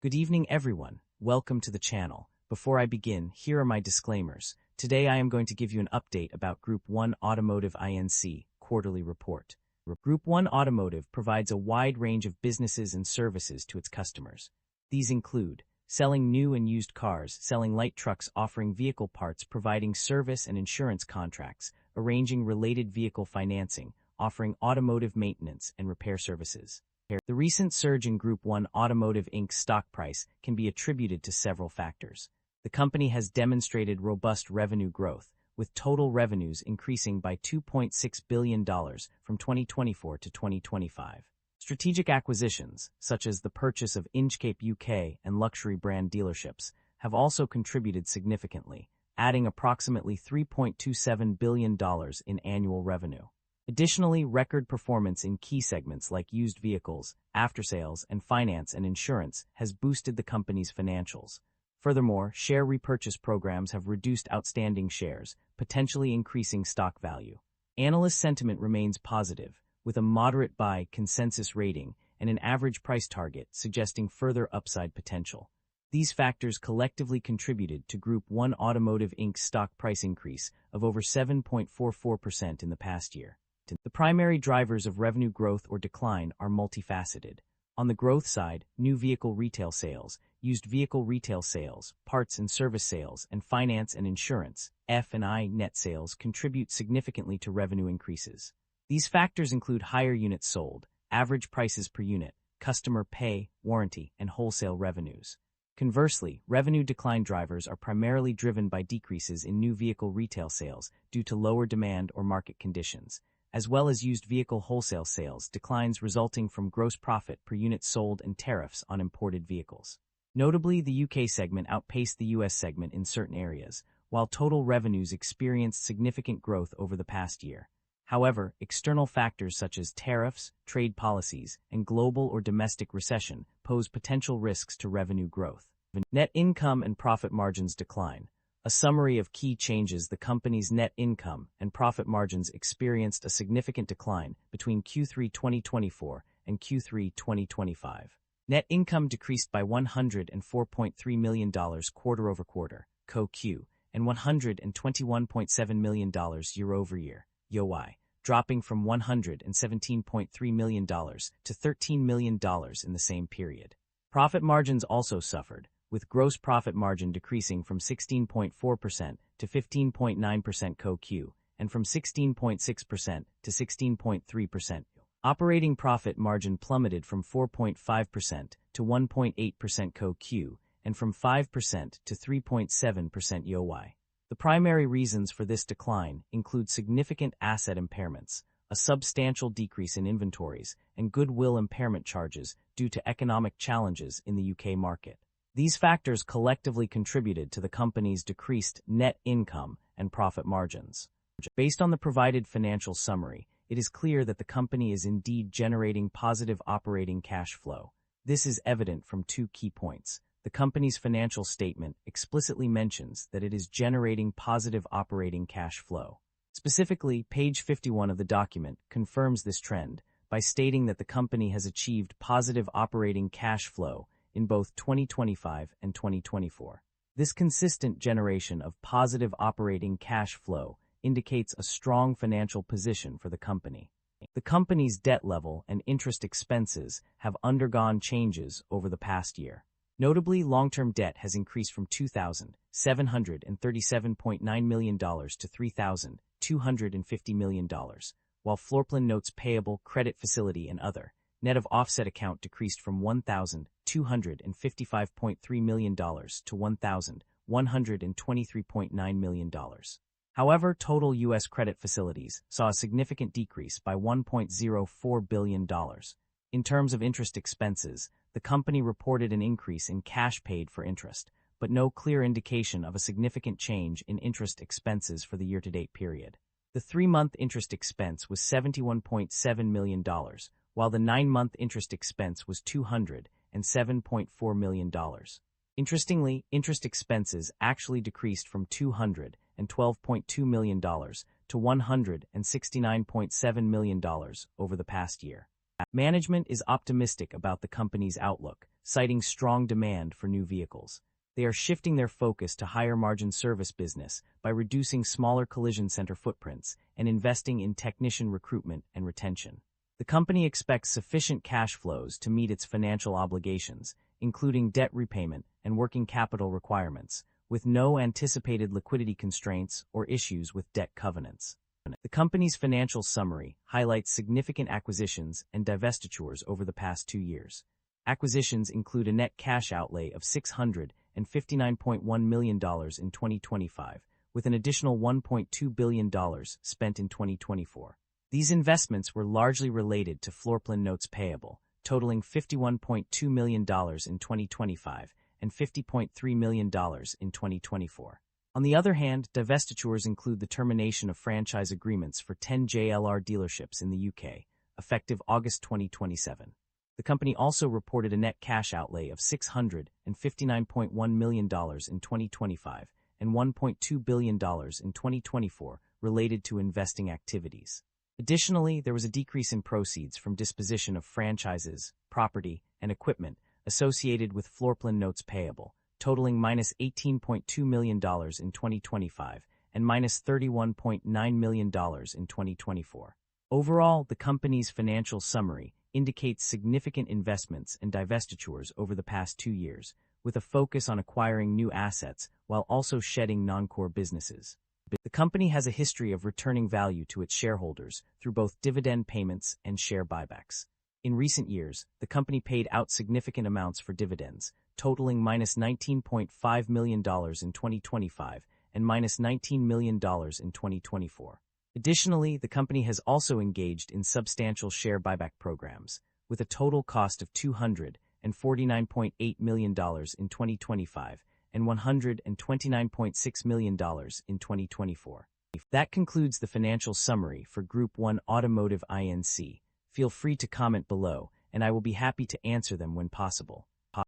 Good evening, everyone. Welcome to the channel. Before I begin, here are my disclaimers. Today I am going to give you an update about Group 1 Automotive Inc. quarterly report. Group 1 Automotive provides a wide range of businesses and services to its customers. These include selling new and used cars, selling light trucks, offering vehicle parts, providing service and insurance contracts, arranging related vehicle financing, offering automotive maintenance and repair services. The recent surge in Group 1 Automotive Inc. stock price can be attributed to several factors. The company has demonstrated robust revenue growth, with total revenues increasing by $2.6 billion from 2024 to 2025. Strategic acquisitions, such as the purchase of Inchcape UK and luxury brand dealerships, have also contributed significantly, adding approximately $3.27 billion in annual revenue. Additionally, record performance in key segments like used vehicles, aftersales, and finance and insurance has boosted the company's financials. Furthermore, share repurchase programs have reduced outstanding shares, potentially increasing stock value. Analyst sentiment remains positive, with a moderate buy consensus rating and an average price target suggesting further upside potential. These factors collectively contributed to Group 1 Automotive Inc.'s stock price increase of over 7.44% in the past year. The primary drivers of revenue growth or decline are multifaceted. On the growth side, new vehicle retail sales, used vehicle retail sales, parts and service sales, and finance and insurance (F&I) net sales contribute significantly to revenue increases. These factors include higher units sold, average prices per unit, customer pay, warranty, and wholesale revenues. Conversely, revenue decline drivers are primarily driven by decreases in new vehicle retail sales due to lower demand or market conditions, as well as used vehicle wholesale sales declines resulting from gross profit per unit sold and tariffs on imported vehicles. Notably, the UK segment outpaced the US segment in certain areas, while total revenues experienced significant growth over the past year. However, external factors such as tariffs, trade policies, and global or domestic recession pose potential risks to revenue growth. Net income and profit margins decline. A summary of key changes: the company's net income and profit margins experienced a significant decline between Q3 2024 and Q3 2025. Net income decreased by $104.3 million quarter-over-quarter, (QoQ), and $121.7 million year-over-year, (YoY), dropping from $117.3 million to $13 million in the same period. Profit margins also suffered, with gross profit margin decreasing from 16.4% to 15.9% QoQ, and from 16.6% to 16.3%. Operating profit margin plummeted from 4.5% to 1.8% QoQ, and from 5% to 3.7% YoY. The primary reasons for this decline include significant asset impairments, a substantial decrease in inventories, and goodwill impairment charges due to economic challenges in the UK market. These factors collectively contributed to the company's decreased net income and profit margins. Based on the provided financial summary, it is clear that the company is indeed generating positive operating cash flow. This is evident from two key points. The company's financial statement explicitly mentions that it is generating positive operating cash flow. Specifically, page 51 of the document confirms this trend by stating that the company has achieved positive operating cash flow in both 2025 and 2024. This consistent generation of positive operating cash flow indicates a strong financial position for the company. The company's debt level and interest expenses have undergone changes over the past year. Notably, long-term debt has increased from $2,737.9 million to $3,250 million, while floorplan notes payable, credit facility, and other net of offset account decreased from $1,255.3 million to $1,123.9 million. However, total U.S. credit facilities saw a significant decrease by $1.04 billion. In terms of interest expenses, the company reported an increase in cash paid for interest, but no clear indication of a significant change in interest expenses for the year-to-date period. The 3-month interest expense was $71.7 million, while the 9-month interest expense was $207.4 million. Interestingly, interest expenses actually decreased from $212.2 million to $169.7 million over the past year. Management is optimistic about the company's outlook, citing strong demand for new vehicles. They are shifting their focus to higher-margin service business by reducing smaller collision center footprints and investing in technician recruitment and retention. The company expects sufficient cash flows to meet its financial obligations, including debt repayment and working capital requirements, with no anticipated liquidity constraints or issues with debt covenants. The company's financial summary highlights significant acquisitions and divestitures over the past 2 years. Acquisitions include a net cash outlay of $659.1 million in 2025, with an additional $1.2 billion spent in 2024. These investments were largely related to floorplan notes payable, totaling $51.2 million in 2025 and $50.3 million in 2024. On the other hand, divestitures include the termination of franchise agreements for 10 JLR dealerships in the UK, effective August 2027. The company also reported a net cash outlay of $659.1 million in 2025 and $1.2 billion in 2024 related to investing activities. Additionally, there was a decrease in proceeds from disposition of franchises, property, and equipment associated with floorplan notes payable, totaling -$18.2 million in 2025 and -$31.9 million in 2024. Overall, the company's financial summary indicates significant investments and divestitures over the past 2 years, with a focus on acquiring new assets while also shedding non-core businesses. The company has a history of returning value to its shareholders through both dividend payments and share buybacks. In recent years, the company paid out significant amounts for dividends, totaling -$19.5 million in 2025 and -$19 million in 2024. Additionally, the company has also engaged in substantial share buyback programs, with a total cost of $249.8 million in 2025 and $129.6 million in 2024. That concludes the financial summary for Group 1 Automotive Inc. Feel free to comment below, and I will be happy to answer them when possible.